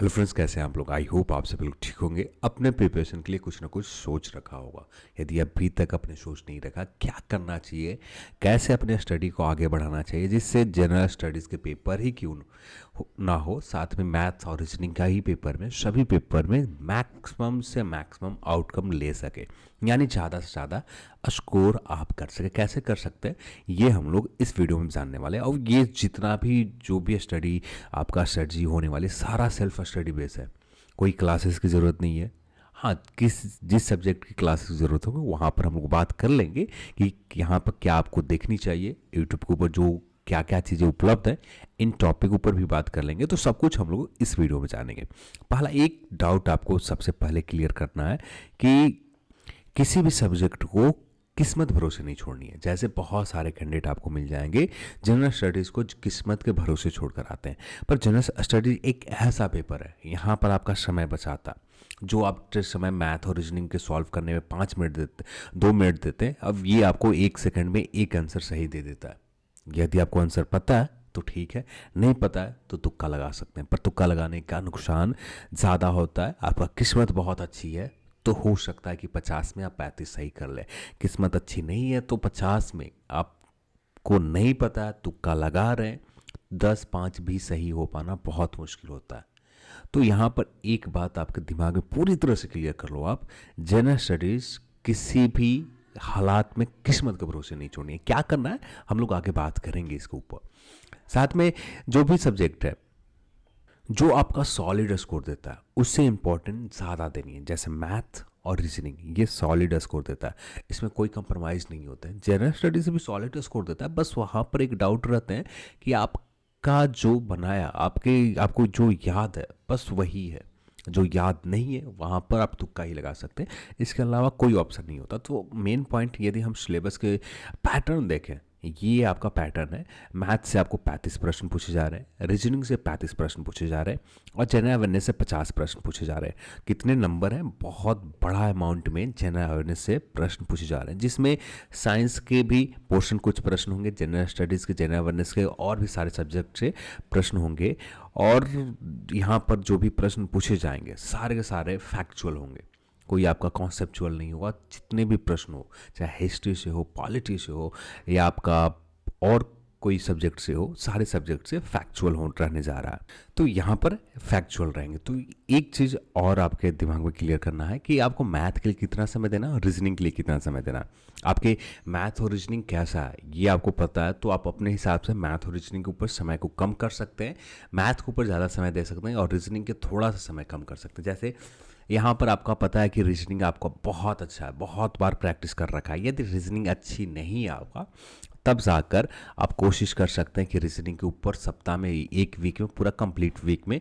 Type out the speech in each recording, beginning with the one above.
Hello friends, कैसे हैं आप लोग। आई होप आप सब लोग ठीक होंगे। अपने प्रिपरेशन के लिए कुछ ना कुछ सोच रखा होगा। यदि अभी तक अपने सोच नहीं रखा, क्या करना चाहिए, कैसे अपने स्टडी को आगे बढ़ाना चाहिए जिससे जनरल स्टडीज़ के पेपर ही क्यों ना हो, साथ में मैथ्स और रीजनिंग का ही पेपर में, सभी पेपर में मैक्सिमम से मैक्सिमम आउटकम ले सके, यानी ज़्यादा से ज़्यादा स्कोर आप कर सके। कैसे कर सकते हैं ये हम लोग इस वीडियो में जानने वाले हैं। और ये जितना भी जो भी स्टडी आपका स्ट्रेटजी होने वाली, सारा सेल्फ स्टडी बेस है। कोई क्लासेस की ज़रूरत नहीं है। हाँ, जिस सब्जेक्ट की क्लासेस की ज़रूरत होगी वहाँ पर हम लोग बात कर लेंगे कि यहाँ पर क्या आपको देखनी चाहिए, यूट्यूब के ऊपर जो क्या क्या चीज़ें उपलब्ध है, इन टॉपिक ऊपर भी बात कर लेंगे। तो सब कुछ हम लोग इस वीडियो में जानेंगे। पहला एक डाउट आपको सबसे पहले क्लियर करना है कि किसी भी सब्जेक्ट को किस्मत भरोसे नहीं छोड़नी है। जैसे बहुत सारे कैंडिडेट आपको मिल जाएंगे जनरल स्टडीज़ को किस्मत के भरोसे छोड़कर आते हैं, पर जनरल स्टडीज एक ऐसा पेपर है, यहाँ पर आपका समय बचाता। जो आप समय मैथ और रीजनिंग के सॉल्व करने में 5 मिनट देते, 2 मिनट देते हैं, अब ये आपको 1 सेकंड में एक आंसर सही दे देता है। यदि आपको आंसर पता है तो ठीक है, नहीं पता है तो तुक्का लगा सकते हैं, पर तुक्का लगाने का नुकसान ज़्यादा होता है। आपका किस्मत बहुत अच्छी है तो हो सकता है कि 50 में आप 35 सही कर ले। किस्मत अच्छी नहीं है तो 50 में आपको नहीं पता है, तुक्का लगा रहे हैं, 10-5 भी सही हो पाना बहुत मुश्किल होता है। तो यहाँ पर एक बात आपके दिमाग में पूरी तरह से क्लियर कर लो, आप जनरल स्टडीज़ किसी भी हालात में किस्मत के भरोसे नहीं छोड़नी है। क्या करना है हम लोग आगे बात करेंगे इसके ऊपर। साथ में जो भी सब्जेक्ट है जो आपका सॉलिड स्कोर देता है उससे इंपॉर्टेंट ज़्यादा देनी है। जैसे मैथ और रीजनिंग, ये सॉलिड स्कोर देता है, इसमें कोई कंप्रोमाइज़ नहीं होता है। जनरल स्टडी से भी सॉलिड स्कोर देता है, बस वहाँ पर एक डाउट रहते हैं कि आपका जो बनाया, आपको जो याद है बस वही है, जो याद नहीं है वहाँ पर आप तुक्का ही लगा सकते हैं। इसके अलावा कोई ऑप्शन नहीं होता। तो मेन पॉइंट, यदि हम सिलेबस के पैटर्न देखें, ये आपका पैटर्न है। मैथ से आपको 35 प्रश्न पूछे जा रहे हैं, रीजनिंग से 35 प्रश्न पूछे जा रहे हैं और जनरल अवेयरनेस से 50 प्रश्न पूछे जा रहे हैं। कितने नंबर हैं, बहुत बड़ा अमाउंट में जनरल अवेयरनेस से प्रश्न पूछे जा रहे हैं, जिसमें साइंस के भी पोर्शन कुछ प्रश्न होंगे, जनरल स्टडीज़ के, जनरल अवेयरनेस के और भी सारे सब्जेक्ट से प्रश्न होंगे। और यहाँ पर जो भी प्रश्न पूछे जाएंगे सारे के सारे फैक्चुअल होंगे, कोई आपका कॉन्सेप्चुअल नहीं होगा। जितने भी प्रश्न हो, चाहे हिस्ट्री से हो, पॉलिटी से हो, या आपका और कोई सब्जेक्ट से हो, सारे सब्जेक्ट से फैक्चुअल हो रहने जा रहा है। तो यहाँ पर फैक्चुअल रहेंगे। तो एक चीज़ और आपके दिमाग में क्लियर करना है कि आपको मैथ के लिए कितना समय देना और रीजनिंग के लिए कितना समय देना। आपके मैथ और रीजनिंग कैसा है ये आपको पता है, तो आप अपने हिसाब से मैथ और रीजनिंग के ऊपर समय को कम कर सकते हैं, मैथ के ऊपर ज़्यादा समय दे सकते हैं और रीजनिंग के थोड़ा सा समय कम कर सकते हैं। जैसे यहाँ पर आपका पता है कि रीजनिंग आपका बहुत अच्छा है, बहुत बार प्रैक्टिस कर रखा है। यदि रीजनिंग अच्छी नहीं है आपका, तब जाकर आप कोशिश कर सकते हैं कि रीजनिंग के ऊपर सप्ताह में, एक वीक में, पूरा कंप्लीट वीक में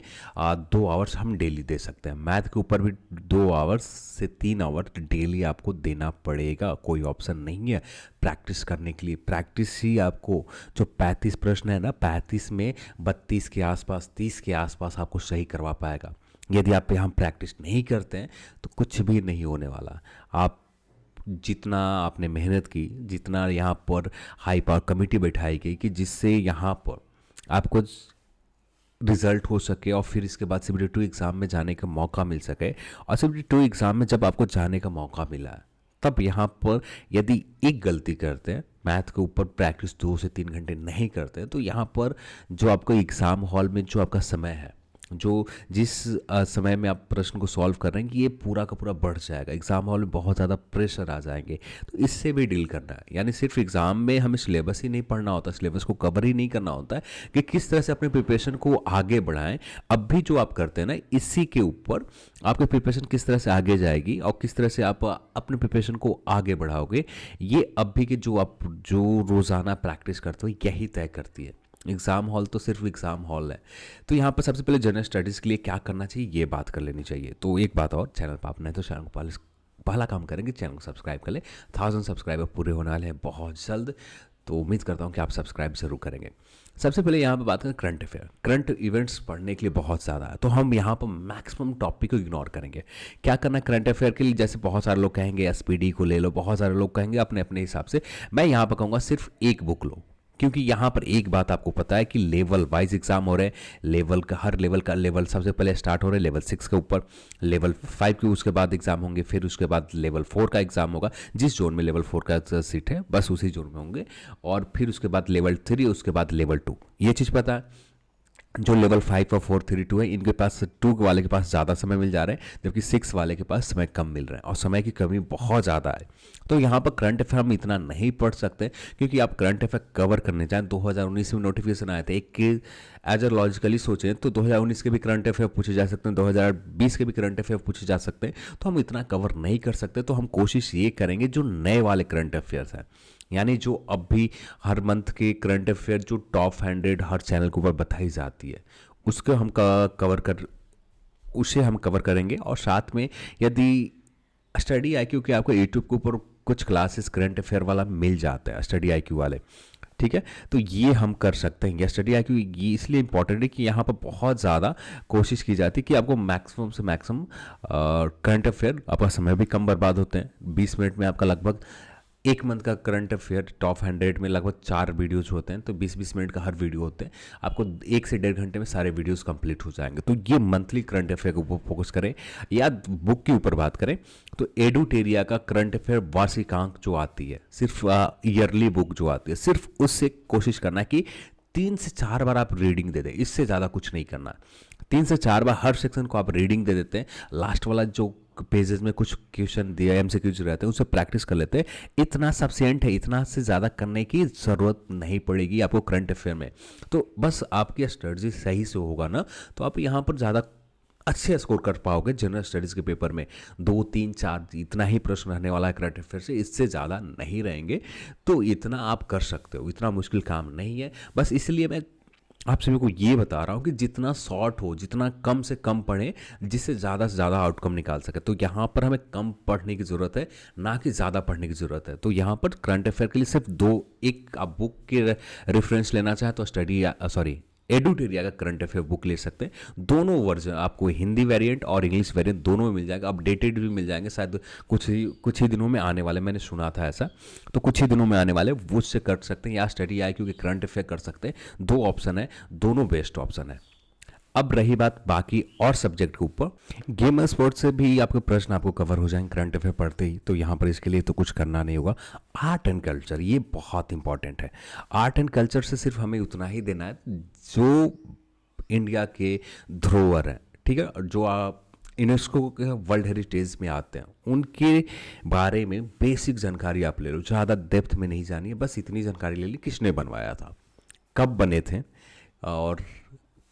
2 आवर्स हम डेली दे सकते हैं। मैथ के ऊपर भी 2 आवर्स से 3 आवर डेली आपको देना पड़ेगा, कोई ऑप्शन नहीं है प्रैक्टिस करने के लिए। प्रैक्टिस ही आपको, जो 35 प्रश्न है ना, 35 में 32 के आसपास, 30 के आसपास आपको सही करवा पाएगा। यदि आप यहाँ प्रैक्टिस नहीं करते हैं तो कुछ भी नहीं होने वाला। आप जितना आपने मेहनत की, जितना यहाँ पर हाई पावर कमेटी बैठाई गई कि जिससे यहाँ पर आपको रिजल्ट हो सके और फिर इसके बाद CBT2 एग्ज़ाम में जाने का मौका मिल सके। और CBT2 एग्ज़ाम में जब आपको जाने का मौका मिला है, तब यहाँ पर यदि एक गलती करते हैं, मैथ के ऊपर प्रैक्टिस 2 से 3 घंटे नहीं करते हैं, तो यहाँ पर जो आपको एग्ज़ाम हॉल में जो आपका समय है, जो जिस समय में आप प्रश्न को सॉल्व कर रहे हैं, कि ये पूरा का पूरा बढ़ जाएगा। एग्ज़ाम हॉल में बहुत ज़्यादा प्रेशर आ जाएंगे, तो इससे भी डील करना है। यानी सिर्फ एग्ज़ाम में हमें सिलेबस ही नहीं पढ़ना होता, सिलेबस को कवर ही नहीं करना होता है कि किस तरह से अपने प्रिपरेशन को आगे बढ़ाएं। अब भी जो आप करते हैं ना, इसी के ऊपर आपकी प्रिपरेशन किस तरह से आगे जाएगी और किस तरह से आप अपने प्रिपरेशन को आगे बढ़ाओगे, ये अब भी के जो रोज़ाना प्रैक्टिस करते हो यही तय करती है। एग्ज़ाम हॉल तो सिर्फ एग्ज़ाम हॉल है। तो यहाँ पर सबसे पहले जनरल स्टडीज़ के लिए क्या करना चाहिए ये बात कर लेनी चाहिए। तो एक बात और, चैनल पर आप नहीं तो चैनल को पहला काम करेंगे, चैनल को सब्सक्राइब कर ले। 1000 सब्सक्राइबर पूरे होने वाले हैं बहुत जल्द, तो उम्मीद करता हूँ कि आप सब्सक्राइब जरूर करेंगे। सबसे पहले यहाँ पर बात करें करंट अफेयर। करंट इवेंट्स पढ़ने के लिए बहुत ज़्यादा है, तो हम यहाँ पर मैक्सिमम टॉपिक को इग्नोर करेंगे। क्या करना है करंट अफेयर के लिए, जैसे बहुत सारे लोग कहेंगे SPD को ले लो, बहुत सारे लोग कहेंगे अपने अपने हिसाब से। मैं यहाँ पर कहूँगा सिर्फ एक बुक लो, क्योंकि यहाँ पर एक बात आपको पता है कि लेवल वाइज एग्जाम हो रहे हैं। लेवल का हर लेवल का लेवल सबसे पहले स्टार्ट हो रहे हैं लेवल 6 के ऊपर, लेवल 5 के उसके बाद एग्जाम होंगे, फिर उसके बाद लेवल 4 का एग्जाम होगा। जिस जोन में लेवल 4 का सीट है बस उसी जोन में होंगे, और फिर उसके बाद लेवल 3, उसके बाद लेवल 2। ये चीज़ पता है। जो लेवल 5 और 4, 3, 2 है, इनके पास 2 वाले के पास ज़्यादा समय मिल जा रहा है, जबकि 6 वाले के पास समय कम मिल रहा है और समय की कमी बहुत ज़्यादा है। तो यहाँ पर करंट अफेयर हम इतना नहीं पढ़ सकते, क्योंकि आप करंट अफेयर कवर करने जाएं 2019 में नोटिफिकेशन आए थे एक के एज अ लॉजिकली सोचें तो 2019 के भी करंट अफेयर पूछे जा सकते हैं, 2020 के भी करंट अफेयर पूछे जा सकते हैं। तो हम इतना कवर नहीं कर सकते, तो हम कोशिश ये करेंगे जो नए वाले करंट अफेयर्स हैं, यानी जो अब भी हर मंथ के करंट अफेयर जो टॉप 100 हर चैनल के ऊपर बताई जाती है, उसको हम कवर कर उसे हम कवर करेंगे। और साथ में यदि स्टडी आईक्यू के आपको यूट्यूब के ऊपर कुछ क्लासेस करंट अफेयर वाला मिल जाता है, स्टडी आईक्यू वाले, ठीक है, तो ये हम कर सकते हैं। स्टडी आईक्यू ये इसलिए इंपॉर्टेंट है कि यहाँ पर बहुत ज़्यादा कोशिश की जाती है कि आपको मैक्सिमम से मैक्सिमम करंट अफेयर, आपका समय भी कम बर्बाद होते हैं। 20 मिनट में आपका लगभग एक मंथ का करंट अफेयर टॉप 100 में लगभग 4 वीडियोज होते हैं, तो 20-20 मिनट का हर वीडियो होते हैं। आपको 1 से 1.5 घंटे में सारे वीडियोस कंप्लीट हो जाएंगे। तो ये मंथली करंट अफेयर के ऊपर फोकस करें, या बुक के ऊपर बात करें तो एडुटेरिया का करंट अफेयर वार्षिकांक जो आती है, सिर्फ ईयरली बुक जो आती है, सिर्फ उससे कोशिश करना है कि 3 से 4 बार आप रीडिंग दे दें, इससे ज़्यादा कुछ नहीं करना। 3 से 4 बार हर सेक्शन को आप रीडिंग दे देते हैं, लास्ट वाला जो पेजेस में कुछ क्वेश्चन दिया एमसीक्यूज रहते हैं उसे प्रैक्टिस कर लेते हैं, इतना सफिशिएंट है। इतना से ज़्यादा करने की ज़रूरत नहीं पड़ेगी आपको करंट अफेयर में। तो बस आपकी स्ट्रेटजी सही से होगा ना, तो आप यहाँ पर ज़्यादा अच्छे स्कोर कर पाओगे। जनरल स्टडीज़ के पेपर में 2, 3, 4 इतना ही प्रश्न रहने वाला है करंट अफेयर से, इससे ज़्यादा नहीं रहेंगे। तो इतना आप कर सकते हो, इतना मुश्किल काम नहीं है। बस इसलिए मैं आप सभी को ये बता रहा हूँ कि जितना शॉर्ट हो, जितना कम से कम पढ़ें, जिससे ज़्यादा से ज़्यादा आउटकम निकाल सके। तो यहाँ पर हमें कम पढ़ने की ज़रूरत है, ना कि ज़्यादा पढ़ने की ज़रूरत है। तो यहाँ पर करंट अफेयर के लिए सिर्फ 2, एक आप बुक के रेफरेंस लेना चाहें तो एडुटेरिया का करंट अफेयर बुक ले सकते हैं। दोनों वर्जन आपको हिंदी वेरिएंट और इंग्लिश वेरिएंट दोनों में मिल जाएगा, अपडेटेड भी मिल जाएंगे, शायद कुछ ही दिनों में आने वाले, मैंने सुना था ऐसा, तो कुछ ही दिनों में आने वाले, वो उससे कर सकते हैं, या स्टडी आईक्यू के करंट अफेयर कर सकते हैं। 2 ऑप्शन है, दोनों बेस्ट ऑप्शन है। अब रही बात बाकी और सब्जेक्ट के ऊपर, गेम और स्पोर्ट्स से भी आपके प्रश्न आपको कवर हो जाएंगे करंट अफेयर पढ़ते ही, तो यहाँ पर इसके लिए तो कुछ करना नहीं होगा। आर्ट एंड कल्चर ये बहुत इंपॉर्टेंट है। आर्ट एंड कल्चर से सिर्फ हमें उतना ही देना है जो इंडिया के धरोहर हैं, ठीक है, जो आप यूनेस्को के वर्ल्ड हेरिटेज में आते हैं, उनके बारे में बेसिक जानकारी आप ले लो, ज़्यादा डेप्थ में नहीं जानी है, बस इतनी जानकारी ले ली, किसने बनवाया था, कब बने थे, और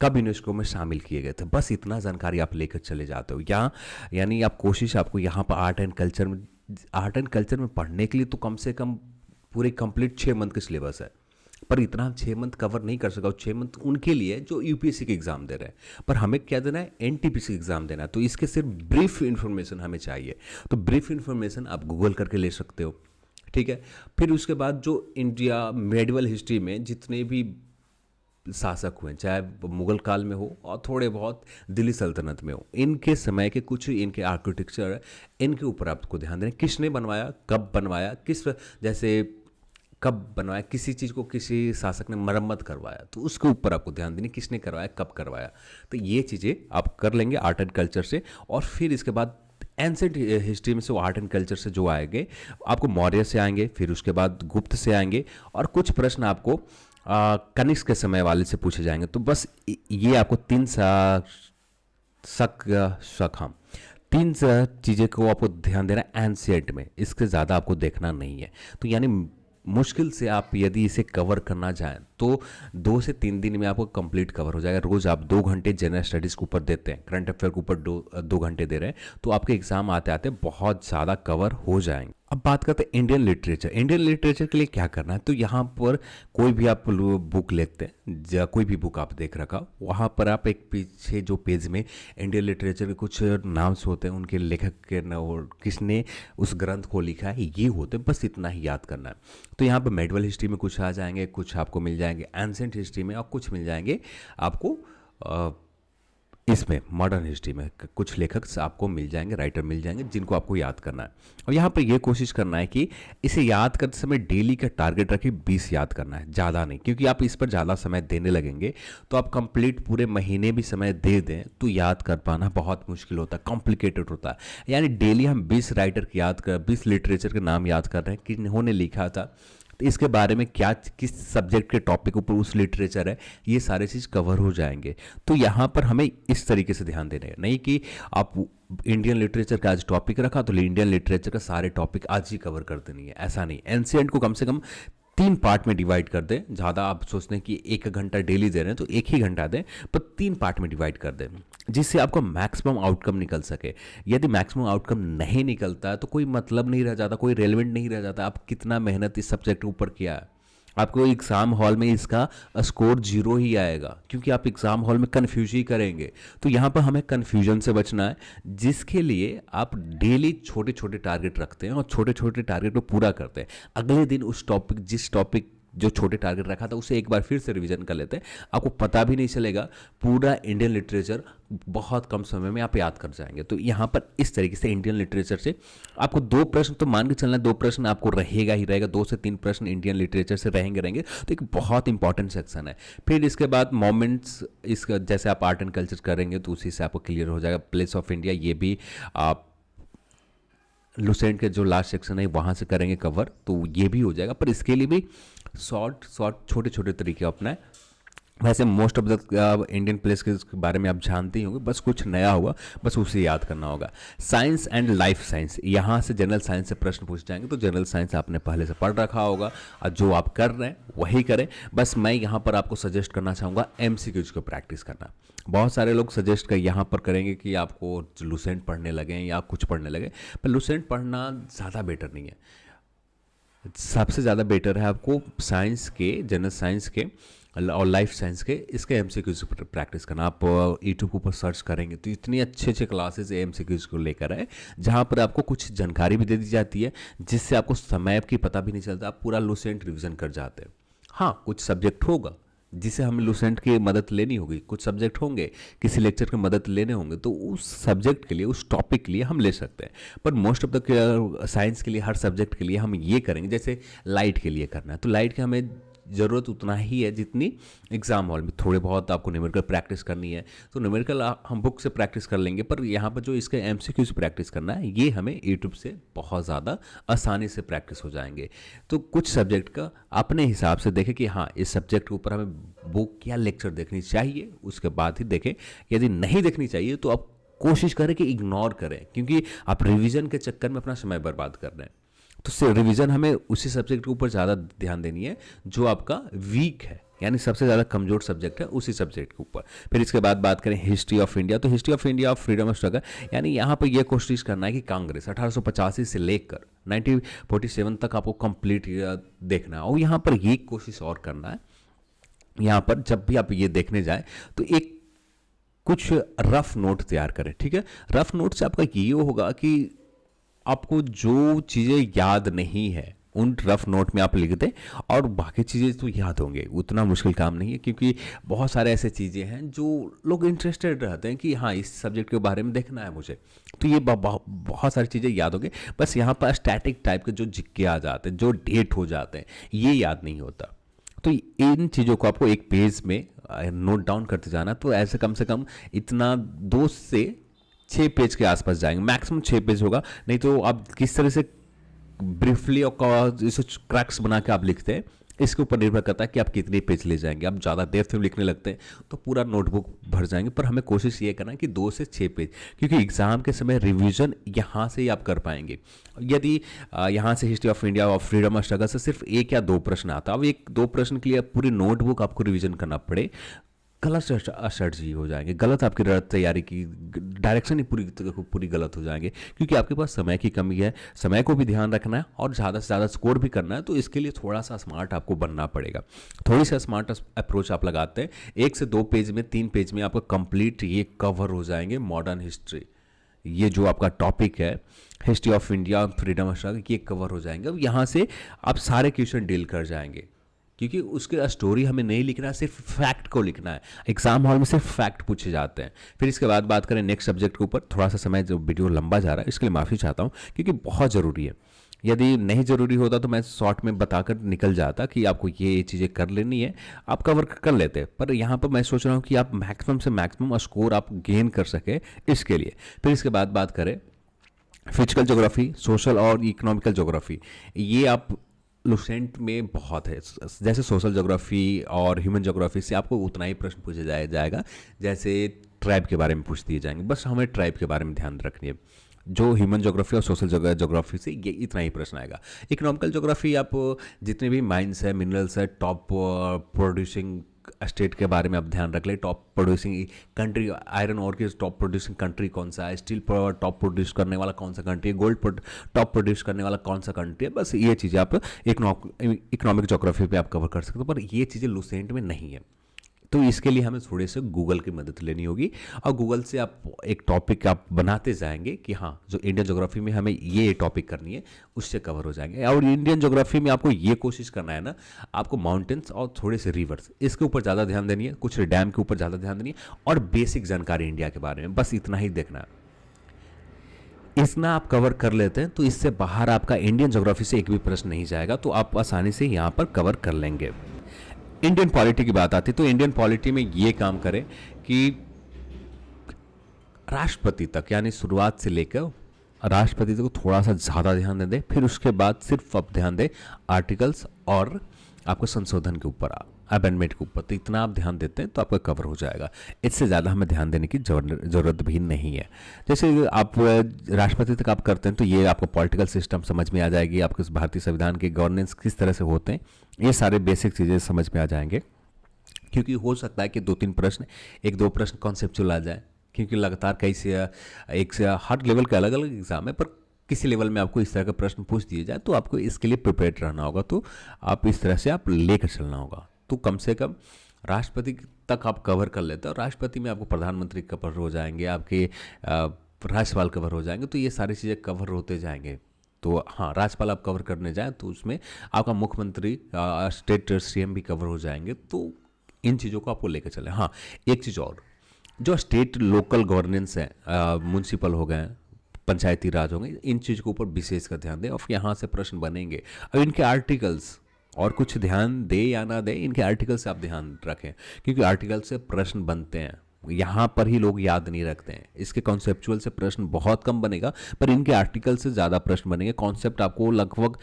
कब यूनेस्को में शामिल किए गए थे, बस इतना जानकारी आप लेकर चले जाते हो। यहाँ यानी आप कोशिश आपको यहाँ पर आर्ट एंड कल्चर में पढ़ने के लिए तो कम से कम पूरे कंप्लीट 6 मंथ का सिलेबस है, पर इतना हम 6 मंथ कवर नहीं कर सका। 6 मंथ उनके लिए जो यूपीएससी के एग्जाम दे रहे हैं, पर हमें क्या देना है, एनटीपीसी एग्जाम देना है। तो इसके सिर्फ ब्रीफ इन्फॉर्मेशन हमें चाहिए, तो ब्रीफ इन्फॉर्मेशन आप गूगल करके ले सकते हो, ठीक है। फिर उसके बाद जो इंडिया मेडिवल हिस्ट्री में जितने भी शासक हुए, चाहे मुगल काल में हो और थोड़े बहुत दिल्ली सल्तनत में हो, इनके समय के कुछ इनके आर्किटेक्चर है, इनके ऊपर आपको ध्यान देना, किसने बनवाया, कब बनवाया, जैसे कब बनवाया, किसी चीज़ को किसी शासक ने मरम्मत करवाया तो उसके ऊपर आपको ध्यान देनी, किसने करवाया, कब करवाया। तो ये चीज़ें आप कर लेंगे आर्ट एंड कल्चर से। और फिर इसके बाद एंसेंट हिस्ट्री में से वो आर्ट एंड कल्चर से जो आएंगे, आपको मौर्य से आएंगे, फिर उसके बाद गुप्त से आएंगे, और कुछ प्रश्न आपको कनिष्क के समय वाले से पूछे जाएंगे। तो बस ये आपको 3 चीज़ें को आपको ध्यान देना है एंशिएंट में, इसके ज़्यादा आपको देखना नहीं है। तो यानी मुश्किल से आप यदि इसे कवर करना चाहें तो 2 से 3 दिन में आपको कंप्लीट कवर हो जाएगा। रोज़ आप 2 घंटे जनरल स्टडीज़ के ऊपर देते हैं, करंट अफेयर के ऊपर 2 घंटे दे रहे हैं, तो आपके एग्जाम आते आते बहुत ज़्यादा कवर हो जाएंगे। अब बात करते हैं इंडियन लिटरेचर। इंडियन लिटरेचर के लिए क्या करना है, तो यहाँ पर कोई भी आप बुक लेते हैं, या कोई भी बुक आप देख रखा, वहाँ पर आप एक पीछे जो पेज में इंडियन लिटरेचर के कुछ नाम्स होते हैं, उनके लेखक के किसने उस ग्रंथ को लिखा है, ये होते हैं, बस इतना ही याद करना है। तो यहाँ पर मेडिवल हिस्ट्री में कुछ आ जाएंगे, कुछ आपको मिल जाएंगे एंसेंट हिस्ट्री में, और कुछ मिल जाएंगे आपको इसमें मॉडर्न हिस्ट्री में कुछ लेखक आपको मिल जाएंगे, राइटर मिल जाएंगे जिनको आपको याद करना है। और यहाँ पर ये कोशिश करना है कि इसे याद करते समय डेली का टारगेट रखिए, 20 याद करना है, ज़्यादा नहीं, क्योंकि आप इस पर ज़्यादा समय देने लगेंगे तो आप कंप्लीट पूरे महीने भी समय दे दें तो याद कर पाना बहुत मुश्किल होता है, कॉम्प्लिकेटेड होता है। यानी डेली हम 20 राइटर की याद कर, 20 लिटरेचर के नाम याद कर रहे हैं कि इन्होंने लिखा था, तो इसके बारे में क्या, किस सब्जेक्ट के टॉपिक ऊपर उस लिटरेचर है, ये सारे चीज़ कवर हो जाएंगे। तो यहाँ पर हमें इस तरीके से ध्यान देना है, नहीं कि आप इंडियन लिटरेचर का आज टॉपिक रखा तो इंडियन लिटरेचर का सारे टॉपिक आज ही कवर कर देनी है, ऐसा नहीं। एंशिएंट को कम से कम 3 पार्ट में डिवाइड कर दें। ज़्यादा आप सोचते हैं कि 1 घंटा डेली दे रहे हैं तो 1 ही घंटा दें, पर 3 पार्ट में डिवाइड कर दें, जिससे आपको मैक्सिमम आउटकम निकल सके। यदि मैक्सिमम आउटकम नहीं निकलता है तो कोई मतलब नहीं रह जाता, कोई रेलेवेंट नहीं रह जाता आप कितना मेहनत इस सब्जेक्ट के ऊपर किया है। आपको एग्ज़ाम हॉल में इसका स्कोर 0 ही आएगा, क्योंकि आप एग्ज़ाम हॉल में कन्फ्यूज ही करेंगे। तो यहाँ पर हमें कन्फ्यूजन से बचना है, जिसके लिए आप डेली छोटे छोटे टारगेट रखते हैं और छोटे छोटे टारगेट को पूरा करते हैं। अगले दिन उस टॉपिक, जिस टॉपिक जो छोटे टारगेट रखा था उसे एक बार फिर से रिवीजन कर लेते हैं, आपको पता भी नहीं चलेगा, पूरा इंडियन लिटरेचर बहुत कम समय में आप याद कर जाएंगे। तो यहाँ पर इस तरीके से इंडियन लिटरेचर से आपको 2 प्रश्न तो मान के चलना, 2 प्रश्न आपको रहेगा ही रहेगा, 2 से 3 प्रश्न इंडियन लिटरेचर से रहेंगे। तो एक बहुत इंपॉर्टेंट सेक्शन है। फिर इसके बाद मोमेंट्स, इसका जैसे आप आर्ट एंड कल्चर करेंगे तो उसी से आपको क्लियर हो जाएगा। प्लेस ऑफ इंडिया, ये भी आप लुसेंट के जो लास्ट सेक्शन है वहाँ से करेंगे कवर, तो ये भी हो जाएगा। पर इसके लिए भी शॉर्ट छोटे छोटे तरीके अपनाएं। वैसे most of the Indian place के बारे में आप जानते ही होंगे, बस कुछ नया होगा, बस उसे याद करना होगा। साइंस एंड लाइफ साइंस, यहाँ से जनरल साइंस से प्रश्न पूछ जाएंगे, तो जनरल साइंस आपने पहले से पढ़ रखा होगा और जो आप कर रहे हैं वही करें। बस मैं यहाँ पर आपको सजेस्ट करना चाहूँगा MCQs को प्रैक्टिस करना। बहुत सारे लोग सजेस्ट कर यहाँ पर करेंगे कि आपको लुसेंट पढ़ने लगें या कुछ पढ़ने लगे, पर लुसेंट पढ़ना ज़्यादा बेटर नहीं है। सबसे ज़्यादा बेटर है आपको साइंस के, जनरल साइंस के और लाइफ साइंस के, इसके MCQs पर प्रैक्टिस करना। आप यूट्यूब के ऊपर सर्च करेंगे तो इतनी अच्छे अच्छे क्लासेस MCQs को लेकर है, जहाँ पर आपको कुछ जानकारी भी दे दी जाती है, जिससे आपको समय की पता भी नहीं चलता, आप पूरा लुसेंट रिवीजन कर जाते हैं। हाँ, कुछ सब्जेक्ट होगा जिसे हमें लुसेंट की मदद लेनी होगी, कुछ सब्जेक्ट होंगे किसी लेक्चर की मदद लेने होंगे, तो उस सब्जेक्ट के लिए, उस टॉपिक के लिए हम ले सकते हैं। पर मोस्ट ऑफ द साइंस के लिए, हर सब्जेक्ट के लिए हम ये करेंगे। जैसे लाइट के लिए करना है तो लाइट के हमें ज़रूरत उतना ही है जितनी एग्जाम हॉल में थोड़े बहुत आपको न्यूमेरिकल प्रैक्टिस करनी है, तो न्यूमेरिकल हम बुक से प्रैक्टिस कर लेंगे। पर यहाँ पर जो इसके MCQs प्रैक्टिस करना है, ये हमें यूट्यूब से बहुत ज़्यादा आसानी से प्रैक्टिस हो जाएंगे। तो कुछ सब्जेक्ट का अपने हिसाब से देखें कि हाँ, इस सब्जेक्ट के ऊपर हमें बुक या लेक्चर देखनी चाहिए, उसके बाद ही देखें। यदि नहीं देखनी चाहिए तो आप कोशिश करें कि इग्नोर करें, क्योंकि आप रिविज़न के चक्कर में अपना समय बर्बाद कर रहे हैं। तो रिवीजन हमें उसी सब्जेक्ट के ऊपर ज़्यादा ध्यान देनी है जो आपका वीक है, यानी सबसे ज़्यादा कमजोर सब्जेक्ट है, उसी सब्जेक्ट के ऊपर। फिर इसके बाद बात करें हिस्ट्री ऑफ इंडिया, तो history of India of freedom of struggle, यानी यहाँ पर यह कोशिश करना है कि कांग्रेस 1885 से लेकर 1947 तक आपको कंप्लीट देखना है। और यहाँ पर ये कोशिश और करना है, यहाँ पर जब भी आप ये देखने जाएं तो एक कुछ रफ नोट तैयार करें, ठीक है। रफ नोट से आपका ये होगा कि आपको जो चीज़ें याद नहीं है उन रफ नोट में आप लिख दें, और बाकी चीज़ें तो याद होंगे। उतना मुश्किल काम नहीं है, क्योंकि बहुत सारे ऐसे चीज़ें हैं जो लोग इंटरेस्टेड रहते हैं कि हाँ, इस सब्जेक्ट के बारे में देखना है मुझे, तो ये बहुत सारी चीज़ें याद होंगे। बस यहाँ पर स्टैटिक टाइप के जो जिक्के आ जाते हैं, जो डेट हो जाते हैं, ये याद नहीं होता। तो इन चीज़ों को आपको एक पेज में नोट डाउन करते जाना। तो ऐसे कम से कम इतना 2 से 6 पेज के आसपास जाएंगे, मैक्सिमम 6 पेज होगा। नहीं तो आप किस तरह से ब्रीफली और जैसे क्रैक्स बना के आप लिखते हैं, इसके ऊपर निर्भर करता है कि आप कितने पेज ले जाएंगे। आप ज़्यादा देर से लिखने लगते हैं तो पूरा नोटबुक भर जाएंगे। पर हमें कोशिश ये करना है कि 2 से 6 पेज, क्योंकि एग्जाम के समय रिवीजन यहाँ से ही आप कर पाएंगे। यदि यहाँ से हिस्ट्री ऑफ इंडिया और फ्रीडम ऑफ स्ट्रगल से सिर्फ 1 या 2 प्रश्न आता है, अब 1-2 प्रश्न के लिए पूरी नोटबुक आपको रिविजन करना पड़े, गलत स्ट्रेटजी हो जाएंगे, गलत आपकी तैयारी की डायरेक्शन ही पूरी गलत हो जाएंगे, क्योंकि आपके पास समय की कमी है। समय को भी ध्यान रखना है और ज़्यादा से ज़्यादा स्कोर भी करना है, तो इसके लिए थोड़ा सा स्मार्ट आपको बनना पड़ेगा। थोड़ी सा स्मार्ट अप्रोच आप लगाते हैं, 1 से 2 पेज में, 3 पेज में आपका कंप्लीट ये कवर हो जाएंगे मॉडर्न हिस्ट्री। ये जो आपका टॉपिक है history of India, freedom of struggle, ये कवर हो जाएंगे। अब यहाँ से आप सारे क्वेश्चन डील कर जाएंगे। क्योंकि उसके स्टोरी हमें नहीं लिखना है, सिर्फ फैक्ट को लिखना है। एग्जाम हॉल में सिर्फ फैक्ट पूछे जाते हैं। फिर इसके बाद बात करें नेक्स्ट सब्जेक्ट के ऊपर। थोड़ा सा समय जो वीडियो लंबा जा रहा है इसके लिए माफ़ी चाहता हूँ, क्योंकि बहुत ज़रूरी है। यदि नहीं ज़रूरी होता तो मैं शॉर्ट में बताकर निकल जाता कि आपको ये चीज़ें कर लेनी है, आप कवर कर लेते। पर यहाँ पर मैं सोच रहा हूँ कि आप मैक्सिमम से मैक्सिमम स्कोर आप गेन कर सके, इसके लिए। फिर इसके बाद बात करें फिजिकल ज्योग्राफी, सोशल और इकोनॉमिकल ज्योग्राफी। ये आप लुसेंट में बहुत है। जैसे सोशल ज्योग्राफी और ह्यूमन ज्योग्राफी से आपको उतना ही प्रश्न पूछा जाएगा जैसे ट्राइब के बारे में पूछ दिए जाएंगे। बस हमें ट्राइब के बारे में ध्यान रखनी है। जो ह्यूमन ज्योग्राफी और सोशल ज्योग्राफी से ये इतना ही प्रश्न आएगा। इकोनॉमिकल ज्योग्राफी आप जितने भी माइंस है, मिनरल्स है, टॉप प्रोड्यूसिंग स्टेट के बारे में आप ध्यान रख ले। Top producing country, iron ore की टॉप प्रोड्यूसिंग कंट्री कौन सा है, स्टील टॉप प्रोड्यूस करने वाला कौन सा कंट्री है, गोल्ड टॉप प्रोड्यूस करने वाला कौन सा कंट्री है। बस ये चीज़ें आप इकोनॉमिक ज्योग्राफी पे आप कवर कर सकते हो, पर ये चीज़ें लुसेंट में नहीं है। तो इसके लिए हमें थोड़े से गूगल की मदद लेनी होगी, और गूगल से आप एक टॉपिक आप बनाते जाएंगे कि हाँ जो इंडियन ज्योग्राफी में हमें ये टॉपिक करनी है, उससे कवर हो जाएंगे। और इंडियन ज्योग्राफी में आपको ये कोशिश करना है ना, आपको माउंटेन्स और थोड़े से रिवर्स, इसके ऊपर ज़्यादा ध्यान देनी है, कुछ डैम के ऊपर ज़्यादा ध्यान देनी है, और बेसिक जानकारी इंडिया के बारे में, बस इतना ही देखना है। इतना आप कवर कर लेते हैं तो इससे बाहर आपका इंडियन ज्योग्राफी से एक भी प्रश्न नहीं जाएगा, तो आप आसानी से यहाँ पर कवर कर लेंगे। इंडियन पॉलिटी की बात आती है तो इंडियन पॉलिटी में ये काम करें कि राष्ट्रपति तक, यानी शुरुआत से लेकर राष्ट्रपति तक थोड़ा सा ज़्यादा ध्यान दें। फिर उसके बाद सिर्फ आप ध्यान दें आर्टिकल्स और आपको संशोधन के ऊपर, अमेंडमेंट के ऊपर। तो इतना आप ध्यान देते हैं तो आपका कवर हो जाएगा। इससे ज़्यादा हमें ध्यान देने की ज़रूरत भी नहीं है। जैसे आप राष्ट्रपति तक आप करते हैं तो ये आपको पॉलिटिकल सिस्टम समझ में आ जाएगी, आपके भारतीय संविधान के गवर्नेंस किस तरह से होते हैं, ये सारे बेसिक चीज़ें समझ में आ जाएंगे। क्योंकि हो सकता है कि 2-3 प्रश्न, 1-2 प्रश्न कॉन्सेप्चुअल आ जाए, क्योंकि लगातार कई से एक से हर लेवल के अलग अलग एग्जाम है, पर किसी लेवल में आपको इस तरह का प्रश्न पूछ दिए जाए तो आपको इसके लिए प्रिपेयर रहना होगा। तो आप इस तरह से आप लेकर चलना होगा। तो कम से कम राष्ट्रपति तक आप कवर कर लेते हैं, और राष्ट्रपति में आपको प्रधानमंत्री कवर हो जाएंगे, आपके राज्यपाल कवर हो जाएंगे, तो ये सारी चीज़ें कवर होते जाएंगे। तो हाँ, राज्यपाल आप कवर करने जाएँ तो उसमें आपका मुख्यमंत्री, स्टेट सीएम भी कवर हो जाएंगे। तो इन चीज़ों को आपको लेकर चलें। हाँ, एक चीज़ और, जो स्टेट लोकल गवर्नेंस है, म्यूनसिपल हो गए, पंचायती राज होंगे, इन चीज़ के ऊपर विशेष कर ध्यान दें, और यहाँ से प्रश्न बनेंगे। अब इनके आर्टिकल्स, और कुछ ध्यान दे या ना दे, इनके आर्टिकल से आप ध्यान रखें, क्योंकि आर्टिकल से प्रश्न बनते हैं। यहाँ पर ही लोग याद नहीं रखते हैं। इसके कॉन्सेप्चुअल से प्रश्न बहुत कम बनेगा, पर इनके आर्टिकल से ज़्यादा प्रश्न बनेंगे। कॉन्सेप्ट आपको लगभग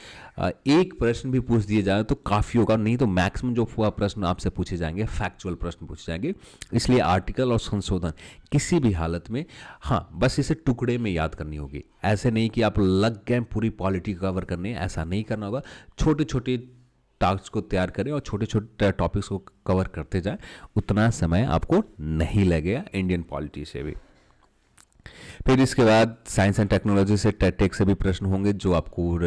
एक प्रश्न भी पूछ दिए जाए तो काफ़ी होगा, नहीं तो मैक्सिमम जो प्रश्न आपसे पूछे जाएंगे फैक्चुअल प्रश्न पूछे जाएंगे। इसलिए आर्टिकल और संशोधन किसी भी हालत में, हाँ, बस इसे टुकड़े में याद करनी होगी। ऐसे नहीं कि आप लग गए पूरी पॉलिटी कवर करने, ऐसा नहीं करना होगा। छोटे छोटे टास्क को तैयार करें और छोटे छोटे टॉपिक्स को कवर करते जाएं, उतना समय आपको नहीं लगेगा इंडियन पॉलिटी से भी। फिर इसके बाद साइंस एंड टेक्नोलॉजी से टेक से भी प्रश्न होंगे, जो आपको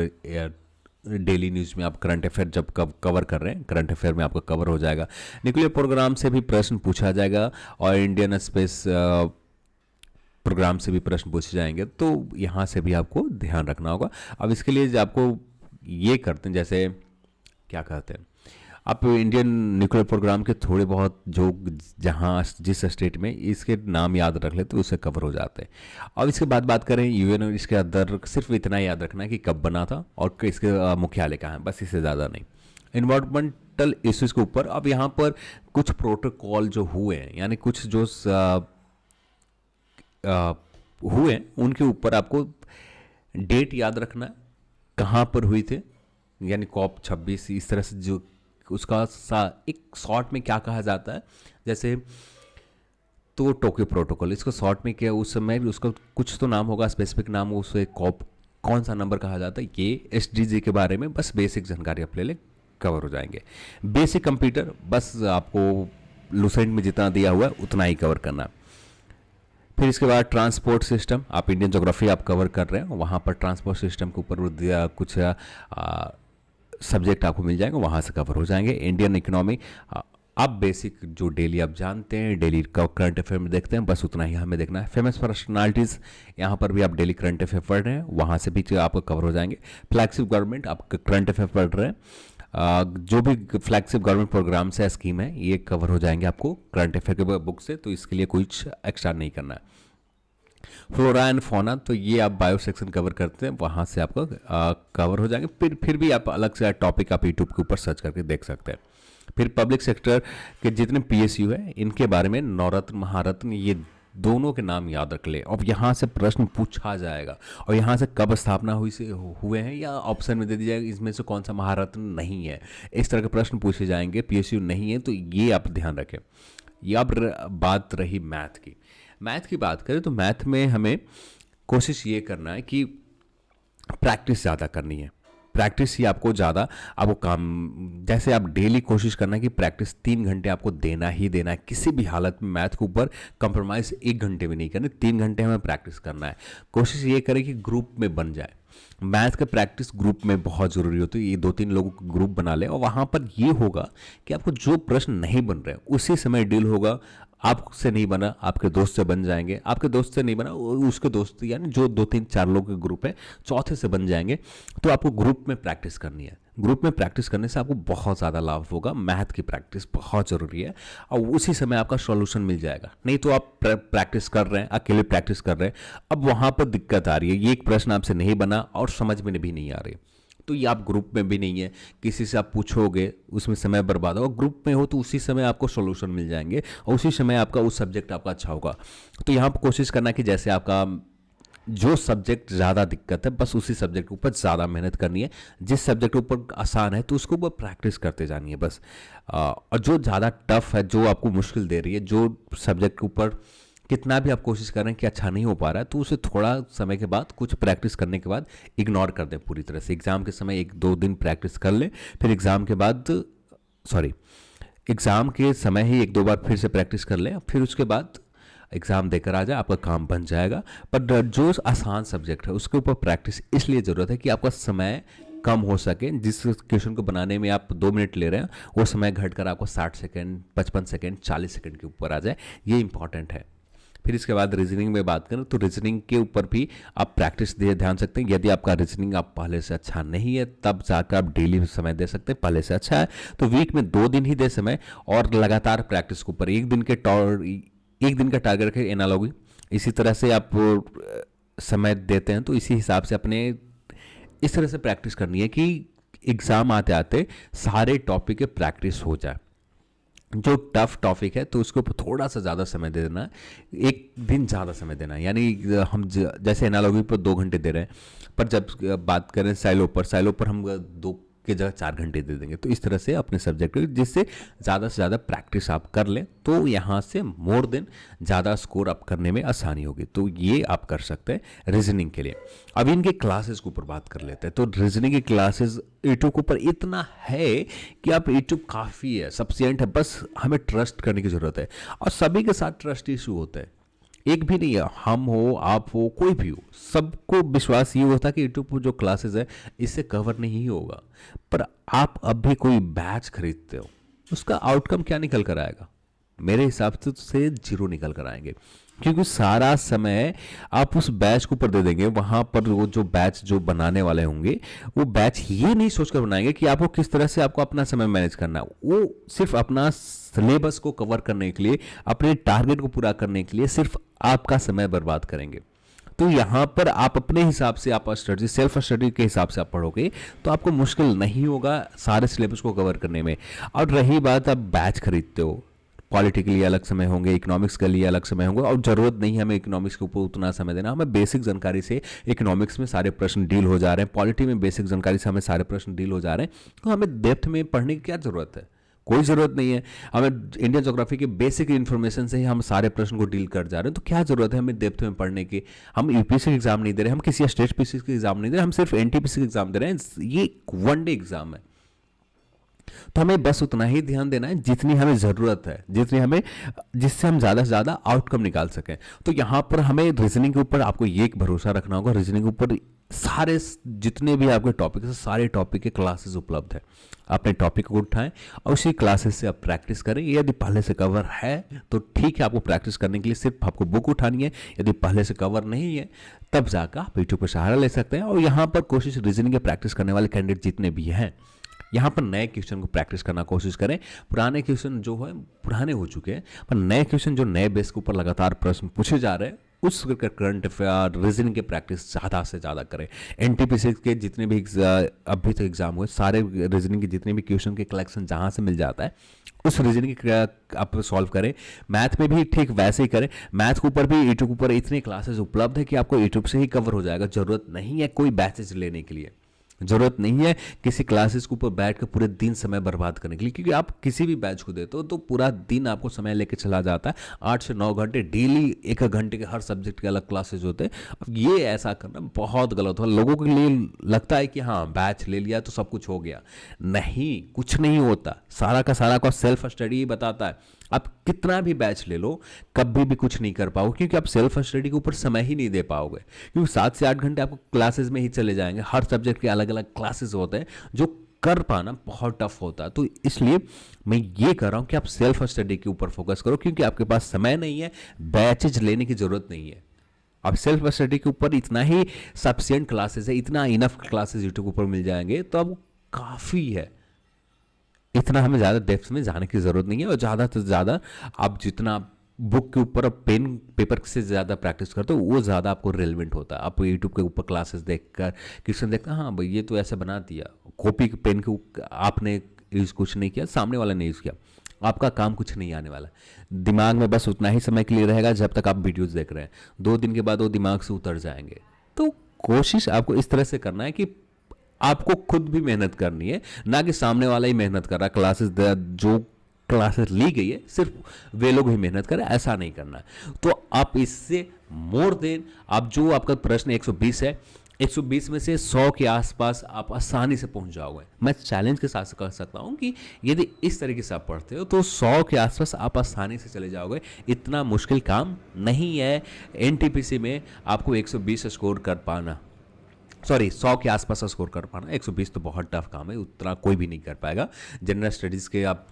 डेली न्यूज़ में आप करंट अफेयर जब कवर कर रहे हैं, करंट अफेयर में आपका कवर हो जाएगा। न्यूक्लियर प्रोग्राम से भी प्रश्न पूछा जाएगा, और इंडियन स्पेस प्रोग्राम से भी प्रश्न पूछे जाएंगे। तो यहाँ से भी आपको ध्यान रखना होगा। अब इसके लिए आपको ये करते हैं, जैसे क्या कहते हैं, आप इंडियन न्यूक्लियर प्रोग्राम के थोड़े बहुत जो जहाँ जिस स्टेट में, इसके नाम याद रख लेते तो उससे कवर हो जाते हैं। और इसके बाद बात करें यूएन, इसके अंदर सिर्फ इतना याद रखना है कि कब बना था और इसके मुख्यालय कहाँ है, बस इससे ज़्यादा नहीं। इन्वायरमेंटल इश्यूज़ के ऊपर अब यहाँ पर कुछ प्रोटोकॉल जो हुए हैं, यानी कुछ जो हुए हैं, उनके ऊपर आपको डेट याद रखना है, कहाँ पर हुई थे, यानी COP 26, इस तरह से जो उसका एक शॉर्ट में क्या कहा जाता है, जैसे तो टोक्यो प्रोटोकॉल, इसको शॉर्ट में क्या, उस समय उसका कुछ तो नाम होगा, स्पेसिफिक नाम, उसे COP कौन सा नंबर कहा जाता है, ये SDG के बारे में बस बेसिक जानकारी आप ले लें, कवर हो जाएंगे। बेसिक कंप्यूटर, बस आपको लुसेंट में जितना दिया हुआ है उतना ही कवर करना। फिर इसके बाद ट्रांसपोर्ट सिस्टम, आप इंडियन ज्योग्राफी आप कवर कर रहे हैं, वहाँ पर ट्रांसपोर्ट सिस्टम के ऊपर कुछ सब्जेक्ट आपको मिल जाएंगे, वहाँ से कवर हो जाएंगे। इंडियन इकोनॉमी, आप बेसिक जो डेली आप जानते हैं, डेली करंट अफेयर में देखते हैं, बस उतना ही हमें देखना है। फेमस पर्सनालिटीज़, यहाँ पर भी आप डेली करंट अफेयर पढ़ रहे हैं, वहाँ से भी आपको कवर हो जाएंगे। फ्लैगशिप गवर्नमेंट, आप करंट अफेयर पढ़ रहे हैं, जो भी फ्लैगशिप गवर्नमेंट प्रोग्राम्स है, स्कीम है, ये कवर हो जाएंगे आपको करंट अफेयर के बुक से, तो इसके लिए कुछ एक्स्ट्रा नहीं करना है। फ्लोरा एंड फौना, तो ये आप बायो सेक्शन कवर करते हैं, वहाँ से आपको कवर हो जाएंगे। फिर भी आप अलग से टॉपिक आप यूट्यूब के ऊपर सर्च करके देख सकते हैं। फिर पब्लिक सेक्टर के जितने पीएसयू है, इनके बारे में नवरत्न, महारत्न, ये दोनों के नाम याद रख ले। अब यहाँ से प्रश्न पूछा जाएगा, और यहाँ से कब स्थापना हुई से हुए हैं, या ऑप्शन में दे दिया जाएगा इसमें से कौन सा महारत्न नहीं है, इस तरह के प्रश्न पूछे जाएंगे। पीएसयू नहीं है, तो ये आप ध्यान रखें। ये अब बात रही मैथ की। मैथ की बात करें तो मैथ में हमें कोशिश ये करना है कि प्रैक्टिस ज़्यादा करनी है। प्रैक्टिस ही आपको ज़्यादा, आपको काम, जैसे आप डेली कोशिश करना है कि प्रैक्टिस 3 घंटे आपको देना ही देना है। किसी भी हालत में मैथ के ऊपर कंप्रोमाइज़ 1 घंटे भी नहीं करना, 3 घंटे हमें प्रैक्टिस करना है। कोशिश ये करें कि ग्रुप में बन जाए। मैथ का प्रैक्टिस ग्रुप में बहुत ज़रूरी होती है। ये 2-3 लोगों को ग्रुप बना लें, और वहाँ पर ये होगा कि आपको जो प्रश्न नहीं बन रहे उसी समय डील होगा। आपसे नहीं बना, आपके दोस्त से बन जाएंगे, आपके दोस्त से नहीं बना, उसके दोस्त, यानी जो 2-3-4 लोगों के ग्रुप है, चौथे से बन जाएंगे। तो आपको ग्रुप में प्रैक्टिस करनी है। ग्रुप में प्रैक्टिस करने से आपको बहुत ज़्यादा लाभ होगा। मैथ की प्रैक्टिस बहुत ज़रूरी है, और उसी समय आपका सॉल्यूशन मिल जाएगा। नहीं तो आप प्रैक्टिस कर रहे हैं, अकेले प्रैक्टिस कर रहे हैं, अब वहाँ पर दिक्कत आ रही है, ये एक प्रश्न आपसे नहीं बना और समझ में भी नहीं आ रही, तो ये आप ग्रुप में भी नहीं है, किसी से आप पूछोगे उसमें समय बर्बाद होगा। ग्रुप में हो तो उसी समय आपको सॉल्यूशन मिल जाएंगे, और उसी समय आपका उस सब्जेक्ट आपका अच्छा होगा। तो यहाँ पर कोशिश करना कि जैसे आपका जो सब्जेक्ट ज़्यादा दिक्कत है, बस उसी सब्जेक्ट के ऊपर ज़्यादा मेहनत करनी है। जिस सब्जेक्ट के ऊपर आसान है तो उसको ऊपर प्रैक्टिस करते जानी है बस। और जो ज़्यादा टफ है, जो आपको मुश्किल दे रही है, जो सब्जेक्ट के ऊपर कितना भी आप कोशिश कर रहे हैं कि अच्छा नहीं हो पा रहा है, तो उसे थोड़ा समय के बाद, कुछ प्रैक्टिस करने के बाद इग्नोर कर दें पूरी तरह से। एग्ज़ाम के समय 1-2 दिन प्रैक्टिस कर लें, फिर एग्ज़ाम के समय ही 1-2 बार फिर से प्रैक्टिस कर लें, फिर उसके बाद एग्ज़ाम देकर आ जाए, आपका काम बन जाएगा। पर जो आसान सब्जेक्ट है उसके ऊपर प्रैक्टिस इसलिए ज़रूरत है कि आपका समय कम हो सके। जिस क्वेश्चन को बनाने में आप 2 मिनट ले रहे हैं, वो समय घटकर आपको 60 सेकेंड, 55 सेकेंड, 40 सेकेंड के ऊपर आ जाए, ये इंपॉर्टेंट है। फिर इसके बाद रीजनिंग में बात करें तो रीजनिंग के ऊपर भी आप प्रैक्टिस दे ध्यान सकते हैं। यदि आपका रीजनिंग आप पहले से अच्छा नहीं है, तब जाकर आप डेली समय दे सकते हैं। पहले से अच्छा है तो वीक में 2 दिन ही दे समय, और लगातार प्रैक्टिस के ऊपर 1 दिन का टारगेट रखें। एनालॉजी इसी तरह से आप समय देते हैं, तो इसी हिसाब से अपने इस तरह से प्रैक्टिस करनी है कि एग्ज़ाम आते आते सारे टॉपिक के प्रैक्टिस हो जाए। जो टफ टॉपिक है तो उसके ऊपर थोड़ा सा ज़्यादा समय दे देना है, 1 दिन ज़्यादा समय देना है। यानी हम जैसे एनालॉजी पर 2 घंटे दे रहे हैं, पर जब बात करें साइलो पर हम 2 के जगह 4 घंटे दे देंगे। तो इस तरह से अपने सब्जेक्ट, जिससे ज़्यादा से ज़्यादा प्रैक्टिस आप कर लें, तो यहाँ से मोर देन ज़्यादा स्कोर आप करने में आसानी होगी। तो ये आप कर सकते हैं रीजनिंग के लिए। अब इनके क्लासेस के ऊपर बात कर लेते हैं। तो रीजनिंग की क्लासेस यूट्यूब के ऊपर इतना है कि आप यूट्यूब काफ़ी है, सफिशिएंट है, बस हमें ट्रस्ट करने की ज़रूरत है। और सभी के साथ ट्रस्ट इशू होता है, एक भी नहीं है, हम हो, आप हो, कोई भी हो, सबको विश्वास ये होता है कि यूट्यूब पर जो क्लासेस है इससे कवर नहीं होगा। पर आप अब भी कोई बैच खरीदते हो, उसका आउटकम क्या निकल कर आएगा? मेरे हिसाब से 0 निकल कर आएंगे, क्योंकि सारा समय आप उस बैच के ऊपर दे देंगे। वहाँ पर वो जो बैच जो बनाने वाले होंगे, वो बैच ये नहीं सोचकर बनाएंगे कि आपको किस तरह से आपको अपना समय मैनेज करना है। वो सिर्फ अपना सिलेबस को कवर करने के लिए, अपने टारगेट को पूरा करने के लिए सिर्फ आपका समय बर्बाद करेंगे। तो यहाँ पर आप अपने हिसाब से आप सेल्फ स्टडी के हिसाब से आप पढ़ोगे तो आपको मुश्किल नहीं होगा सारे सिलेबस को कवर करने में। और रही बात, आप बैच खरीदते हो, पॉलिटी के लिए अलग समय होंगे, इकोनॉमिक्स के लिए अलग समय होंगे, और ज़रूरत नहीं है हमें इकोनॉमिक्स के ऊपर उतना समय देना। हमें बेसिक जानकारी से इकोनॉमिक्स में सारे प्रश्न डील हो जा रहे हैं, पॉलिटी में बेसिक जानकारी से हमें सारे प्रश्न डील हो जा रहे हैं, तो हमें डेप्थ में पढ़ने की क्या ज़रूरत है? कोई ज़रूरत नहीं है। हमें इंडियन ज्योग्राफी के बेसिक इन्फॉर्मेशन से ही हम सारे प्रश्न को डील कर जा रहे हैं, तो क्या ज़रूरत है हमें डेप्थ में पढ़ने की? हम यूपीएससी एग्जाम नहीं दे रहे, हम किसी स्टेट पीसी के एग्जाम नहीं दे रहे, हम सिर्फ एनटीपीसी एग्जाम दे रहे हैं। ये 1 डे एग्जाम है, तो हमें बस उतना ही ध्यान देना है जितनी हमें ज़रूरत है, जिससे हम ज़्यादा से ज़्यादा आउटकम निकाल सकें। तो यहाँ पर हमें रीजनिंग के ऊपर आपको ये एक भरोसा रखना होगा, रीजनिंग के ऊपर सारे जितने भी आपके टॉपिक है, सारे टॉपिक के क्लासेस उपलब्ध है। अपने टॉपिक को उठाएं और उसी क्लासेस से आप प्रैक्टिस करें। यदि पहले से कवर है तो ठीक है, आपको प्रैक्टिस करने के लिए सिर्फ आपको बुक उठानी है। यदि पहले से कवर नहीं है, तब जाकर आप यूट्यूब पर सहारा ले सकते हैं। और यहाँ पर कोशिश रीजनिंग की प्रैक्टिस करने वाले कैंडिडेट जितने भी हैं, यहाँ पर नए क्वेश्चन को प्रैक्टिस करना कोशिश करें। पुराने क्वेश्चन जो है पुराने हो चुके हैं, पर नए क्वेश्चन जो नए बेस के ऊपर लगातार प्रश्न पूछे जा रहे हैं उस करंट अफेयर रीजनिंग के प्रैक्टिस ज़्यादा से ज़्यादा करें। एनटीपीसी के जितने भी अभी तक एग्जाम हुए सारे रीजनिंग के जितने भी क्वेश्चन के कलेक्शन जहाँ से मिल जाता है उस रीजनिंग आप सॉल्व करें। मैथ में भी ठीक वैसे ही करें। मैथ के ऊपर भी यूट्यूब के ऊपर इतनी क्लासेस उपलब्ध है कि आपको यूट्यूब से ही कवर हो जाएगा। जरूरत नहीं है कोई बैचेज लेने के लिए, जरूरत नहीं है किसी क्लासेस के ऊपर बैठ कर पूरे दिन समय बर्बाद करने के लिए, क्योंकि आप किसी भी बैच को देते हो तो पूरा दिन आपको समय लेके चला जाता है। 8 से 9 घंटे डेली, 1 घंटे के हर सब्जेक्ट के अलग क्लासेस होते हैं। अब ये ऐसा करना बहुत गलत हो। लोगों के लिए लगता है कि हाँ बैच ले लिया तो सब कुछ हो गया। नहीं, कुछ नहीं होता। सारा का सारा का सेल्फ स्टडी ही बताता है। आप कितना भी बैच ले लो कभी भी कुछ नहीं कर पाओगे, क्योंकि आप सेल्फ स्टडी के ऊपर समय ही नहीं दे पाओगे, क्योंकि 7 से 8 घंटे आपको क्लासेस में ही चले जाएंगे। हर सब्जेक्ट के अलग अलग क्लासेस होते हैं जो कर पाना बहुत टफ होता है। तो इसलिए मैं ये कर रहा हूं कि आप सेल्फ स्टडी के ऊपर फोकस करो, क्योंकि आपके पास समय नहीं है, बैचेज लेने की जरूरत नहीं है। आप सेल्फ स्टडी के ऊपर इतना ही सफिशिएंट क्लासेस है, इतना इनफ क्लासेस यूट्यूब के ऊपर मिल जाएंगे तो अब काफ़ी है। इतना हमें ज़्यादा डेप्थ में जाने की ज़रूरत नहीं है। और ज़्यादा से ज़्यादा आप जितना बुक के ऊपर पेन पेपर से ज़्यादा प्रैक्टिस करते हो वो ज़्यादा आपको रेलिवेंट होता है। आप यूट्यूब के ऊपर क्लासेस देखकर क्वेश्चन देखते हाँ भाई ये तो ऐसे बना दिया, कॉपी पेन के आपने यूज़ कुछ नहीं किया, सामने वाला ने यूज़ किया, आपका काम कुछ नहीं आने वाला। दिमाग में बस उतना ही समय के लिए रहेगा जब तक आप वीडियोज़ देख रहे हैं। 2 दिन के बाद वो दिमाग से उतर जाएंगे। तो कोशिश आपको इस तरह से करना है कि आपको खुद भी मेहनत करनी है, ना कि सामने वाला ही मेहनत कर रहा है। क्लासेस जो क्लासेस ली गई है सिर्फ वे लोग ही मेहनत करें, ऐसा नहीं करना। तो आप इससे मोर देन आप जो आपका प्रश्न 120 है, 120 में से 100 के आसपास आप आसानी से पहुंच जाओगे। मैं चैलेंज के साथ कह सकता हूं कि यदि इस तरीके से आप पढ़ते हो तो 100 के आसपास आप आसानी से चले जाओगे। इतना मुश्किल काम नहीं है एनटीपीसी में आपको 120 स्कोर कर पाना, 100 के आसपास स्कोर कर पाना। 120 तो बहुत टफ काम है, उतना कोई भी नहीं कर पाएगा। जनरल स्टडीज़ के आप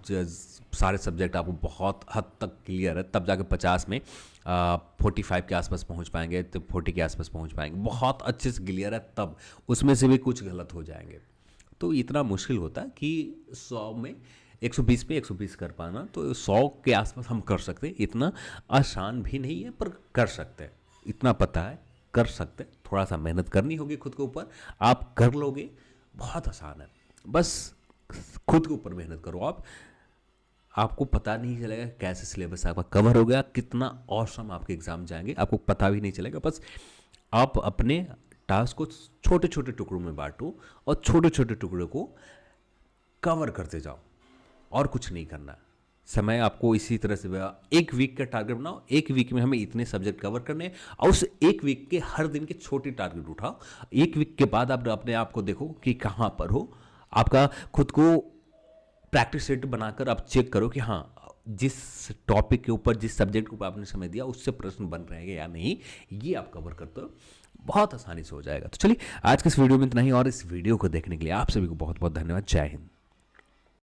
सारे सब्जेक्ट आपको बहुत हद तक क्लियर है, तब जाके 50 में 45 के आसपास पहुंच पाएंगे, तो 40 के आसपास पहुंच पाएंगे। बहुत अच्छे से क्लियर है, तब उसमें से भी कुछ गलत हो जाएंगे। तो इतना मुश्किल होता है कि 100 में 120 पे 120 कर पाना, तो 100 के आसपास हम कर सकते हैं। इतना आसान भी नहीं है पर कर सकते हैं, इतना पता है कर सकते हैं। थोड़ा सा मेहनत करनी होगी खुद के ऊपर, आप कर लोगे, बहुत आसान है। बस खुद के ऊपर मेहनत करो आपको पता नहीं चलेगा कैसे सिलेबस आपका कवर हो गया, कितना औसम आपके एग्जाम जाएंगे, आपको पता भी नहीं चलेगा। बस आप अपने टास्क को छोटे छोटे टुकड़ों में बांटो और छोटे छोटे टुकड़ों को कवर करते जाओ, और कुछ नहीं करना। समय आपको इसी तरह से 1 वीक का टारगेट बनाओ, 1 वीक में हमें इतने सब्जेक्ट कवर करने हैं, और उस 1 वीक के हर दिन के छोटे टारगेट उठाओ। 1 वीक के बाद आप अपने आप को देखो कि कहाँ पर हो। आपका खुद को प्रैक्टिस सेट बनाकर आप चेक करो कि हाँ जिस टॉपिक के ऊपर, जिस सब्जेक्ट के ऊपर आपने समय दिया उससे प्रश्न बन रहे हैं या नहीं, ये आप कवर करते हो, बहुत आसानी से हो जाएगा। तो चलिए आज के इस वीडियो में इतना ही, और इस वीडियो को देखने के लिए आप सभी को बहुत बहुत धन्यवाद। जय हिंद।